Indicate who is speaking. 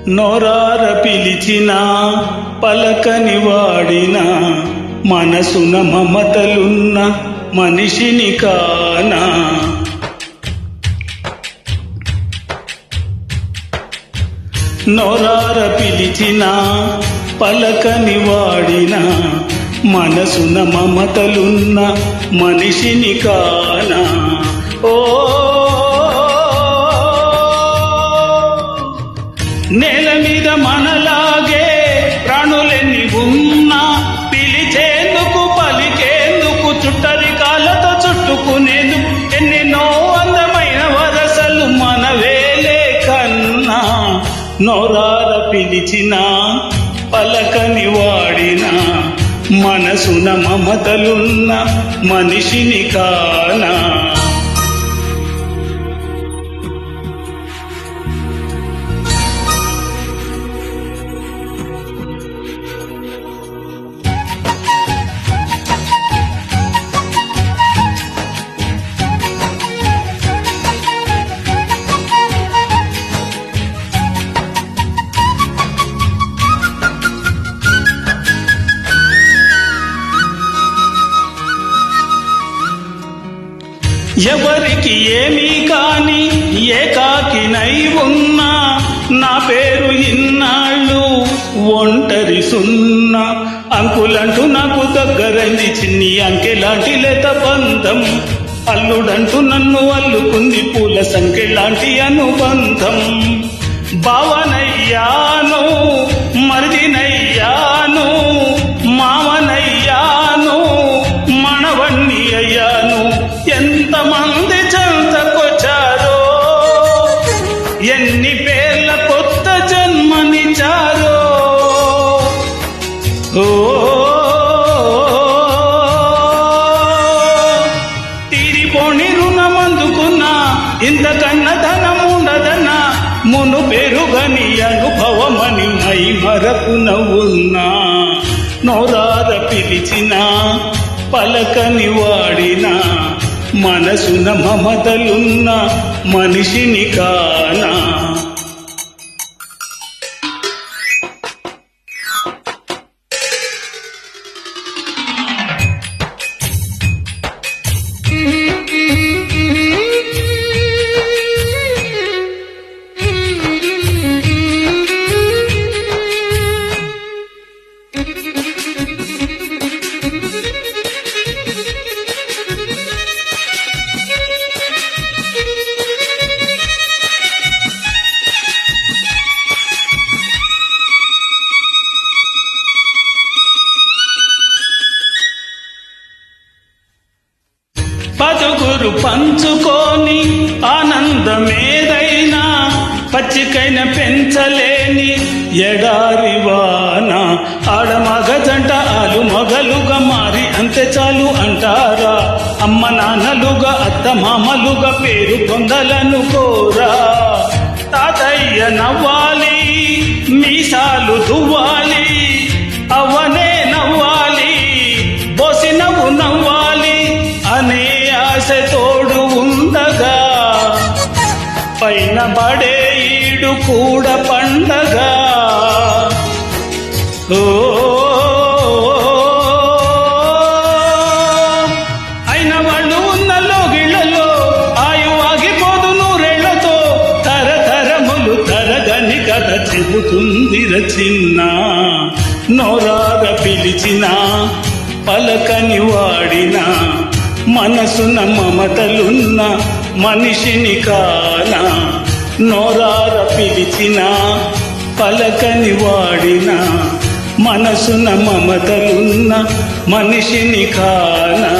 Speaker 1: నోరార పిలిచిన పలకని వాడిన మనసున మమతలున్న మనిషిని కానా. నోరార పిలిచిన పలకని వాడిన మనసున మమతలున్న మనిషిని కానా. ఓ నేల మీద మనలాగే ప్రాణులెన్ని ఉన్నా పిలిచేందుకు పలికేందుకు చుట్టరికాలతో చుట్టుకునేందుకు ఎన్నెన్నో అందమైన వరసలు మనవేలే కన్నా. నోరార పిలిచిన పలకని వాడిన మనసున మమతలున్న మనిషిని కానా. ఎవరికి ఏమీ కాని ఏకాకినై ఉన్నా నా పేరు ఇన్నాళ్ళు ఒంటరి సున్నా. అంకులంటూ నాకు దగ్గరైంది చిన్ని అంకెలాంటి లేత బంధం. అల్లుడంటూ నన్ను అల్లుకుంది పూల సంఖ్యలాంటి అనుబంధం. భావనయ్యాను మరిదినయ్యాను మామనయ్యాను మనవణ్ణి అయ్యాను. ఎంతమంది చెంతకొచ్చారో ఎన్ని పేర్ల కొత్త జన్మనిచ్చారో. ఓ తీరిపోని రుణమందుకున్నా ఇంతకన్నా ధనముండదన్నా మును పెరుగని అనుభవమని మై మరపున ఉన్నా. నోరార పిలిచిన పలకని వాడిన మనసున మమతలున్న మనిషిని కానా. పదుగురు పంచుకొని ఆనందమేదైనా పచ్చికైన పెంచలేని ఎడారివాన. ఆడమగ జంట ఆలు మగలుగా మారి అంతే చాలు అంటారా. అమ్మ నాన్నలుగా అత్త మామలుగా పేరు పొందలనుకోరా. తాతయ్య నవ్వాలి మీసాలు దువ్వాలి అవనే నవ్వాలి బోసి నవ్వు నవ్వాలి అనే ఆశ తోడు ఉండగా పైన పడే ఈడు కూడా పండగా. ఓ అయిన వాళ్ళు ఉన్న లోగిళ్లలో ఆయు ఆగిపోదు నూరేళ్లతో. తరతరములు తరగని కథ చెబుతుందిర చిన్న. నోరార పిలిచిన పలకని వాడిన మనసున మమతలున్న మనిషిని కానా. నోరార పిలిచిన పలకని వాడిన మనసున మమతలున్న మనిషిని కానా.